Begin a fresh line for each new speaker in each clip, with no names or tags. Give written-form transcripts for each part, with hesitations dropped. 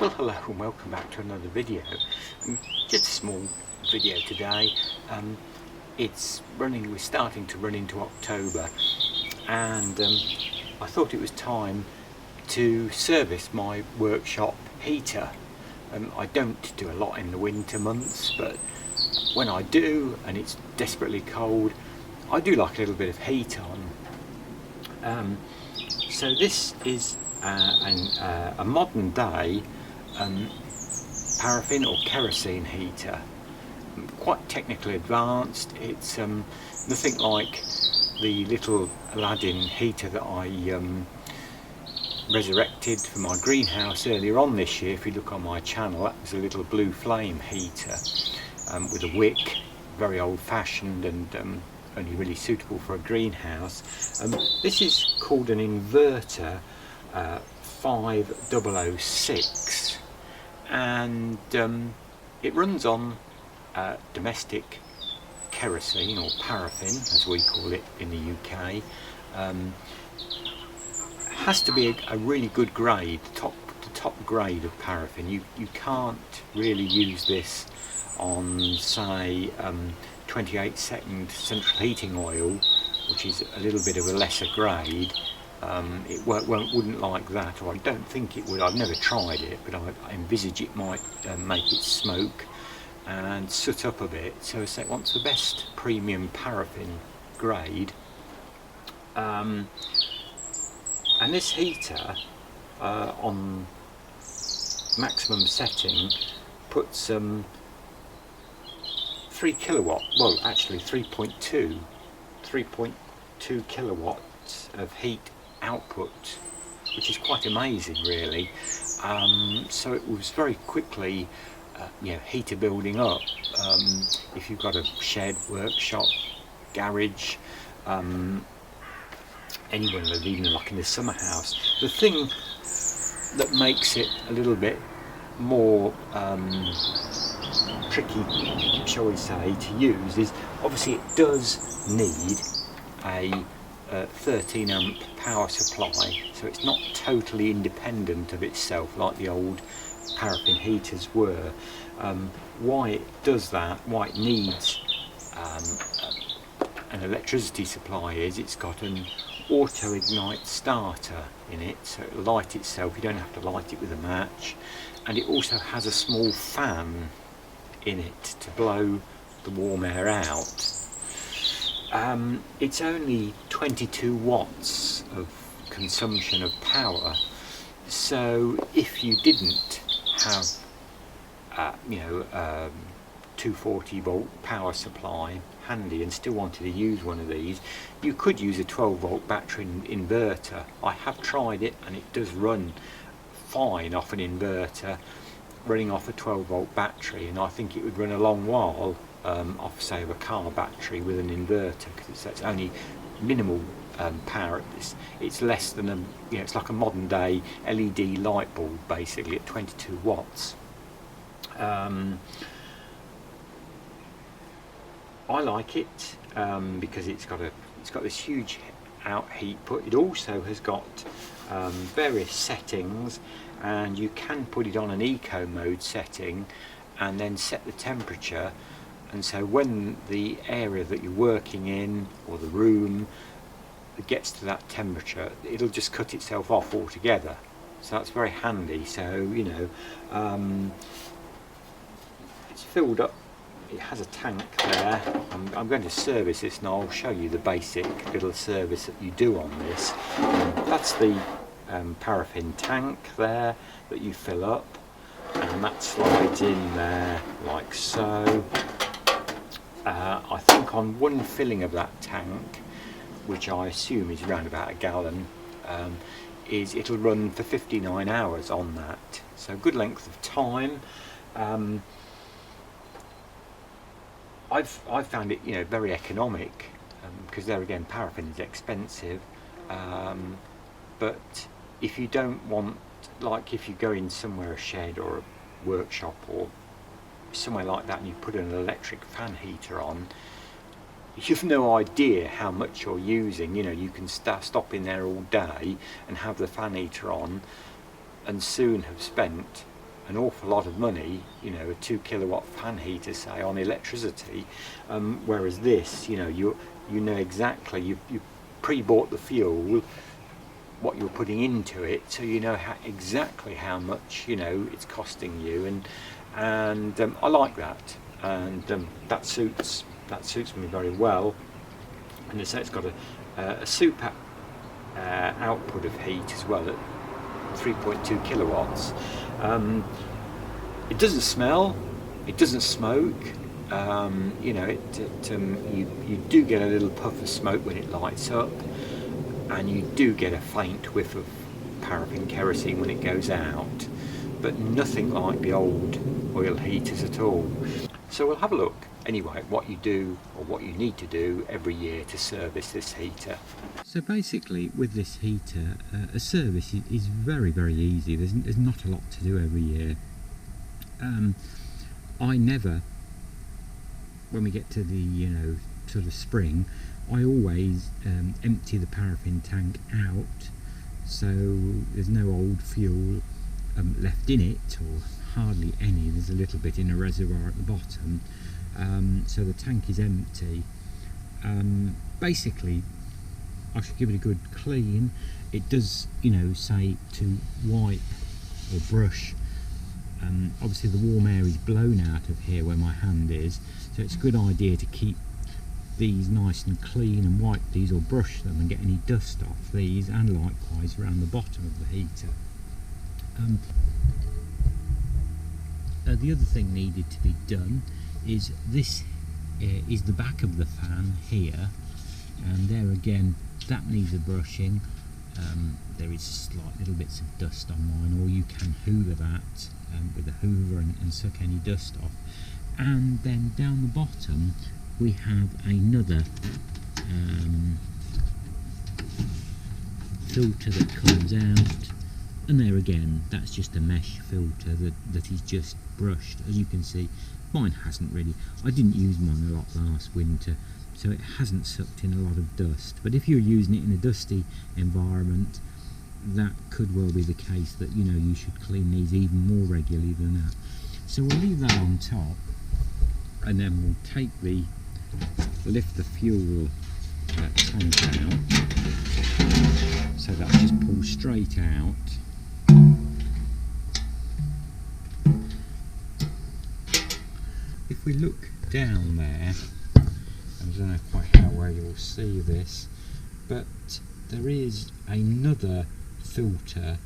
Well, hello and welcome back to another video. Just a small video today. We're starting to run into October, and I thought it was time to service my workshop heater. I don't do a lot in the winter months, but when I do and it's desperately cold, I do like a little bit of heat on. So this is a modern day paraffin or kerosene heater, quite technically advanced. It's nothing like the little Aladdin heater that I resurrected for my greenhouse earlier on this year. If you look on my channel, that was a little blue flame heater with a wick, very old-fashioned and only really suitable for a greenhouse. This is called an Inverter 5006, and it runs on domestic kerosene or paraffin, as we call it in the UK. Has to be a really good grade, the top grade of paraffin. You can't really use this on, say, 28-second central heating oil, which is a little bit of a lesser grade. It wouldn't like that, or I don't think it would. I've never tried it, but I envisage it might make it smoke and soot up a bit. So it wants the best premium paraffin grade. And this heater on maximum setting puts 3 kilowatt, well actually 3.2 kilowatts of heat output, which is quite amazing really. So it was very quickly heater building up. If you've got a shed, workshop, garage, anywhere, even like in the summer house. The thing that makes it a little bit more tricky, shall we say, to use is obviously it does need a 13 amp power supply, so it's not totally independent of itself like the old paraffin heaters were. Why it does that, why it needs an electricity supply, is it's got an auto ignite starter in it, so it'll light itself. You don't have to light it with a match, and it also has a small fan in it to blow the warm air out. It's only 22 watts of consumption of power, so if you didn't have 240 volt power supply handy and still wanted to use one of these, you could use a 12 volt battery inverter. I have tried it and it does run fine off an inverter running off a 12 volt battery, and I think it would run a long while off, say, of a car battery with an inverter, because it's only minimal power. It's less than it's like a modern day LED light bulb basically at 22 watts. I like it because it's got this huge out heat put. It also has got various settings, and you can put it on an eco mode setting and then set the temperature, and so when the area that you're working in or the room gets to that temperature, it'll just cut itself off altogether. So that's very handy. So it's filled up. It has a tank there. I'm going to service this, and I'll show you the basic little service that you do on this. That's the paraffin tank there that you fill up, and that slides in there like so. I think on one filling of that tank, which I assume is around about a gallon, it'll run for 59 hours on that, so good length of time. I've found it very economic, because there again paraffin is expensive, but if you don't want, like if you go in somewhere, a shed or a workshop or somewhere like that, and you put an electric fan heater on, you've no idea how much you're using. You can stop in there all day and have the fan heater on and soon have spent an awful lot of money, you know, a 2 kilowatt fan heater, say, on electricity, whereas this, you know, you know exactly, you pre-bought the fuel, what you're putting into it, so you know exactly how much, you know, it's costing you, and I like that, and that suits me very well. And as I say, it's got a super output of heat as well at 3.2 kilowatts. It doesn't smell, it doesn't smoke. You know, you do get a little puff of smoke when it lights up, and you do get a faint whiff of paraffin kerosene when it goes out, but nothing like the old oil heaters at all. So we'll have a look anyway at what you do, or what you need to do every year to service this heater.
So basically with this heater, a service is very, very easy. There's not a lot to do every year. I never, when we get to the, you know, sort of spring, I always empty the paraffin tank out, so there's no old fuel left in it, or hardly any. There's a little bit in a reservoir at the bottom, so the tank is empty. Basically, I should give it a good clean. It does, you know, say to wipe or brush. Obviously the warm air is blown out of here where my hand is, so it's a good idea to keep these nice and clean and wipe these or brush them and get any dust off these, and likewise around the bottom of the heater. The other thing needed to be done is this is the back of the fan here, and there again that needs a brushing. There is slight little bits of dust on mine, or you can hoover that with a hoover and suck any dust off. And then down the bottom we have another filter that comes out, and there again that's just a mesh filter that is just brushed. As you can see, mine hasn't really, I didn't use mine a lot last winter, so it hasn't sucked in a lot of dust, but if you're using it in a dusty environment, that could well be the case, that, you know, you should clean these even more regularly than that. So we'll leave that on top, and then we'll lift the fuel tank out, so that just pulls straight out. If we look down there, I don't know quite how well you'll see this, but there is another filter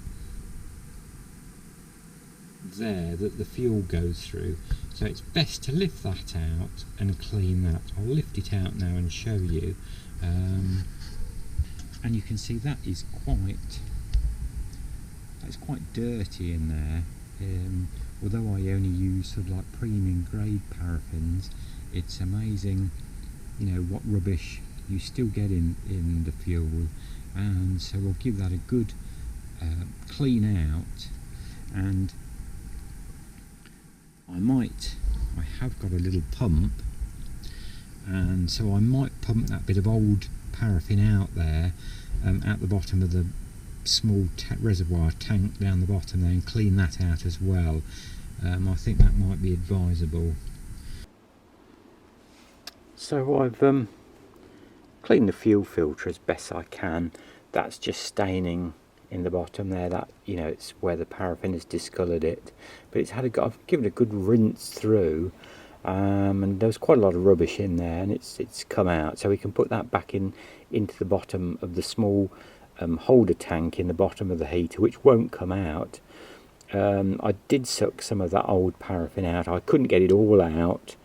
there that the fuel goes through, so it's best to lift that out and clean that. I'll lift it out now and show you, and you can see that is quite dirty in there. Although I only use sort of like premium grade paraffins, it's amazing, you know, what rubbish you still get in the fuel. And so we'll give that a good clean out, and I have got a little pump, and so I might pump that bit of old paraffin out there at the bottom of the small reservoir tank down the bottom there, and clean that out as well. I think that might be advisable.
So I've cleaned the fuel filter as best I can. That's just staining in the bottom there, that, you know, it's where the paraffin has discoloured it, but I've given it a good rinse through, and there was quite a lot of rubbish in there, and it's come out, so we can put that back into the bottom of the small holder tank in the bottom of the heater, which won't come out. I did suck some of that old paraffin out. I couldn't get it all out,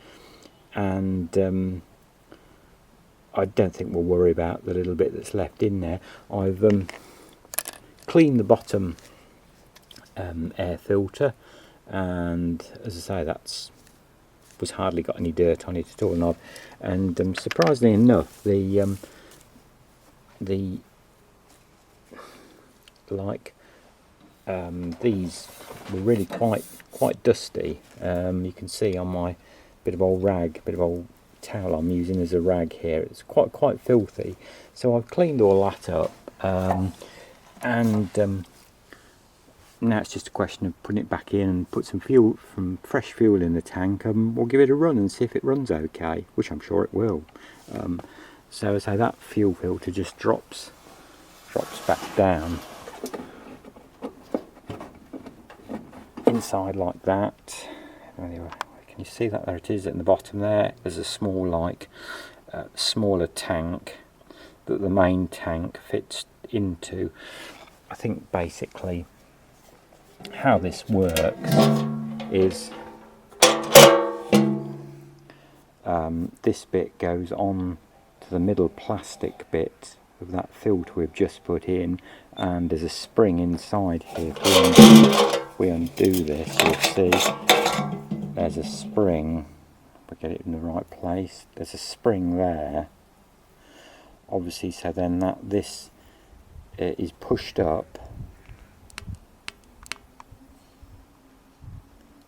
and I don't think we'll worry about the little bit that's left in there. I've cleaned the bottom air filter, and as I say, was hardly got any dirt on it at all. And surprisingly enough, these were really quite dusty. You can see on my bit of old towel I'm using as a rag here, it's quite filthy. So I've cleaned all that up, and now it's just a question of putting it back in and put some fresh fuel in the tank, and we'll give it a run and see if it runs okay, which I'm sure it will. So as I say, that fuel filter just drops back down inside like that. Anyway, can you see that? There it is at the bottom there. There's a small smaller tank that the main tank fits into. I think basically how this works is this bit goes on to the middle plastic bit of that filter we've just put in, and there's a spring inside here. If we undo this, you'll see there's a spring. If we get it in the right place, there's a spring there, obviously, so then this is pushed up.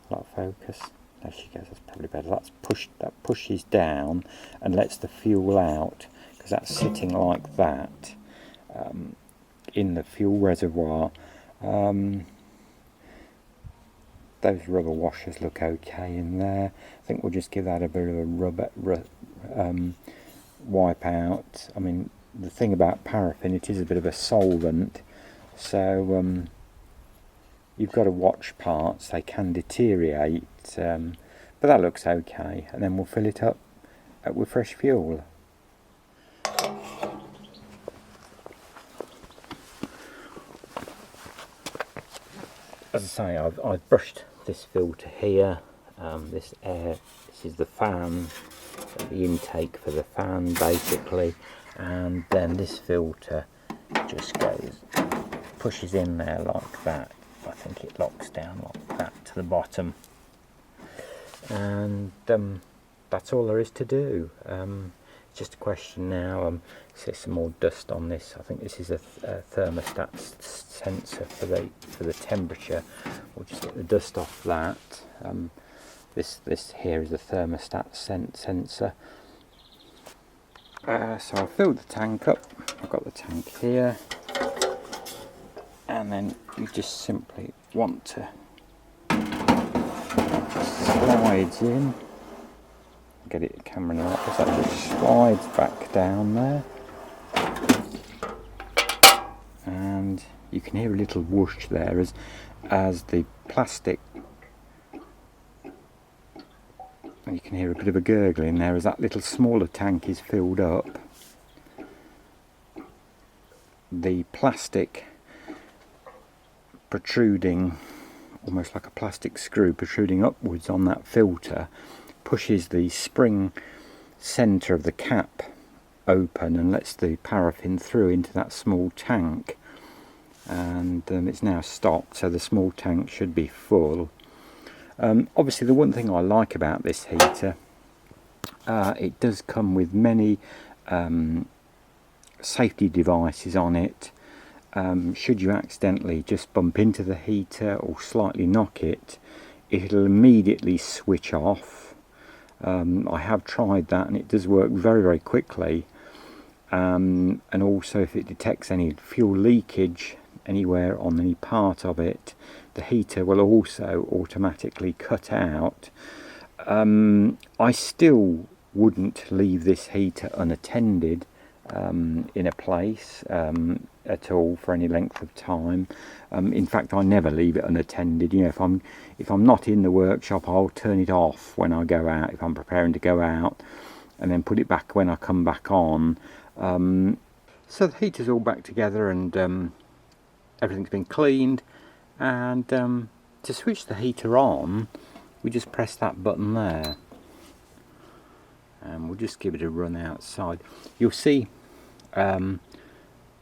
That focus. There she goes. That's probably better. That pushes down and lets the fuel out, because that's sitting like that in the fuel reservoir. Those rubber washers look okay in there. I think we'll just give that a bit of a wipe out. I mean, the thing about paraffin, it is a bit of a solvent, so you've got to watch parts. They can deteriorate, but that looks okay. And then we'll fill it up with fresh fuel. As I say, I've brushed this filter here. This is the fan, the intake for the fan basically, and then this filter just pushes in there like that. I think it locks down like that to the bottom, and that's all there is to do. It's just a question now. There's some more dust on this. I think this is a thermostat sensor for the temperature. We'll just get the dust off that. This here is a thermostat sensor. So I've filled the tank up. I've got the tank here, and then you just simply want to slides in. Get it camera in like this. That just slides back down there, and you can hear a little whoosh there as the plastic. You can hear a bit of a gurgling there as that little smaller tank is filled up. The plastic protruding, almost like a plastic screw protruding upwards on that filter, pushes the spring centre of the cap open and lets the paraffin through into that small tank. And it's now stopped, so the small tank should be full. Obviously, the one thing I like about this heater, it does come with many safety devices on it. Should you accidentally just bump into the heater or slightly knock it, it'll immediately switch off. I have tried that, and it does work very, very quickly. And also, if it detects any fuel leakage anywhere on any part of it, the heater will also automatically cut out. I still wouldn't leave this heater unattended in a place at all for any length of time. In fact, I never leave it unattended. You know, if I'm not in the workshop, I'll turn it off when I go out, if I'm preparing to go out, and then put it back when I come back on. So the heater's all back together, and everything's been cleaned. And to switch the heater on, we just press that button there, and we'll just give it a run outside. You'll see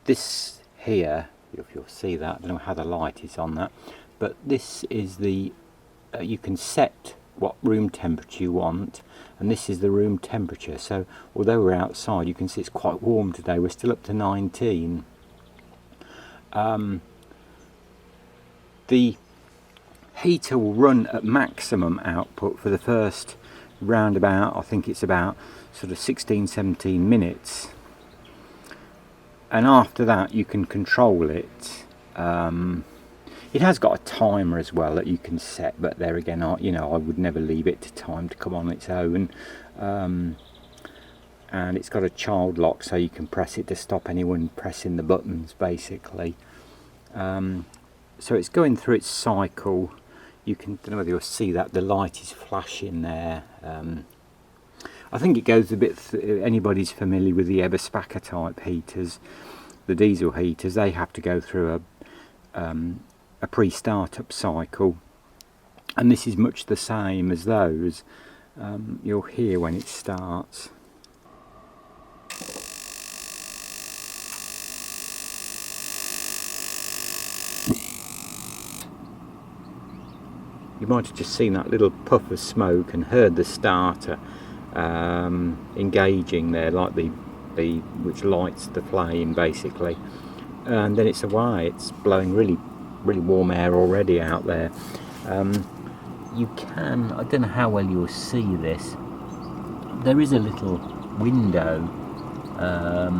this here, if you'll see that, I don't know how the light is on that, but this is the you can set what room temperature you want, and this is the room temperature. So although we're outside, you can see it's quite warm today. We're still up to 19. The heater will run at maximum output for the first roundabout, I think it's about sort of 16-17 minutes, and after that you can control it. It has got a timer as well that you can set, but there again, you know, I would never leave it to time to come on its own. And it's got a child lock, so you can press it to stop anyone pressing the buttons, basically. So it's going through its cycle. You can, I don't know whether you'll see that the light is flashing there. I think it goes a bit, anybody's familiar with the Everspacker type heaters, the diesel heaters, they have to go through a pre-startup cycle, and this is much the same as those. You'll hear when it starts. You might have just seen that little puff of smoke and heard the starter engaging there, like the which lights the flame basically, and then it's away. It's blowing really warm air already out there. You can, I don't know how well you'll see this, there is a little window. I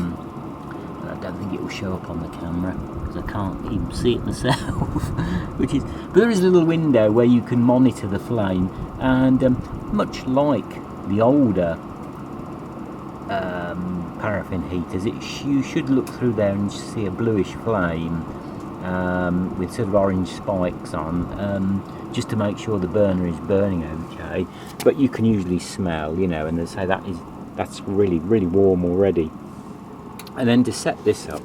don't think it will show up on the camera because I can't even see it myself. But there is a little window where you can monitor the flame, and much like the older paraffin heaters, you should look through there and see a bluish flame with sort of orange spikes on, just to make sure the burner is burning okay. But you can usually smell, you know, and they say that's really warm already. And then to set this up,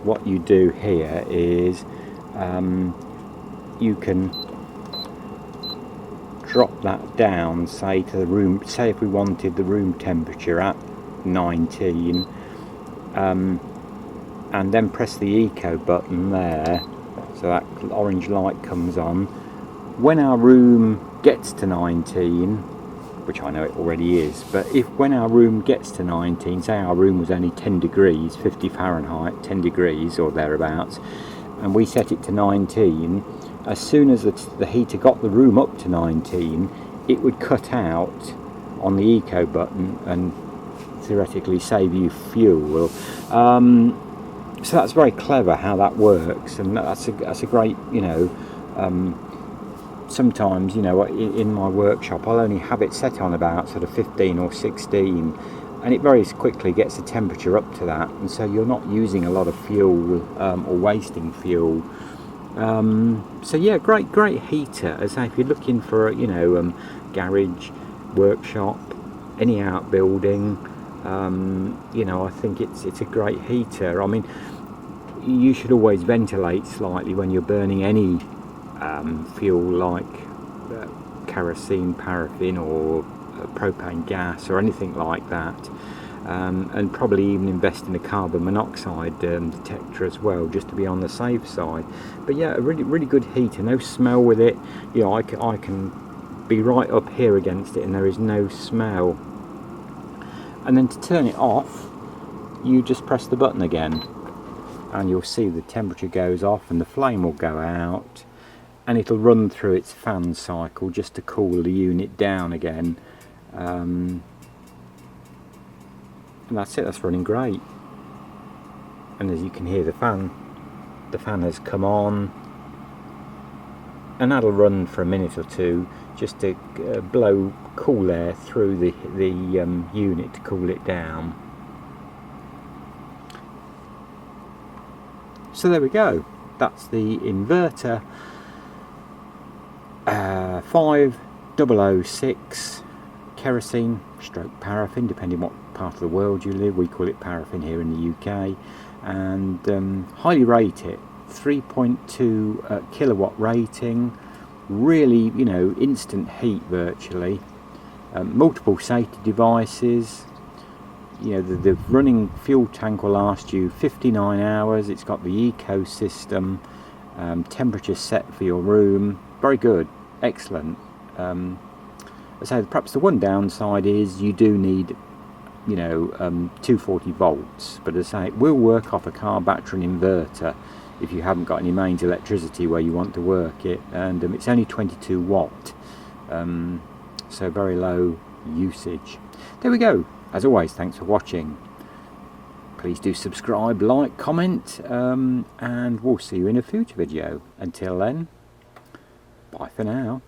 what you do here is you can drop that down, say to the room, say if we wanted the room temperature at 19, and then press the eco button there, so that orange light comes on. When our room gets to 19, which I know it already is, but when our room gets to 19, say our room was only 10 degrees, 50 Fahrenheit, 10 degrees or thereabouts, and we set it to 19, as soon as the heater got the room up to 19, it would cut out on the eco button and theoretically save you fuel. So that's very clever how that works, and that's a great, you know, sometimes, you know, in my workshop I'll only have it set on about sort of 15 or 16, and it very quickly gets the temperature up to that, and so you're not using a lot of fuel or wasting fuel. So yeah, great heater. As I say, if you're looking for, you know, garage, workshop, any outbuilding, you know, I think it's a great heater. I mean, you should always ventilate slightly when you're burning any fuel like kerosene, paraffin, or propane gas or anything like that, and probably even invest in a carbon monoxide detector as well, just to be on the safe side. But yeah, a really good heater, no smell with it. You know, I can be right up here against it and there is no smell. And then to turn it off, you just press the button again, and you'll see the temperature goes off and the flame will go out, and it'll run through its fan cycle just to cool the unit down again. And that's it, that's running great. And as you can hear, the fan has come on, and that'll run for a minute or two just to blow cool air through the unit to cool it down. So there we go, that's the Inverter 5006 kerosene stroke paraffin, depending what part of the world you live. We call it paraffin here in the UK, and highly rate it. 3.2 kilowatt rating, really, you know, instant heat virtually. Multiple safety devices. You know, the running fuel tank will last you 59 hours. It's got the eco system, temperature set for your room. Very good, excellent. So perhaps the one downside is you do need, you know, 240 volts, but as I say, it will work off a car battery and inverter if you haven't got any mains electricity where you want to work it, and it's only 22 watt, so very low usage. There we go. As always, thanks for watching. Please do subscribe, like, comment, and we'll see you in a future video. Until then, bye for now.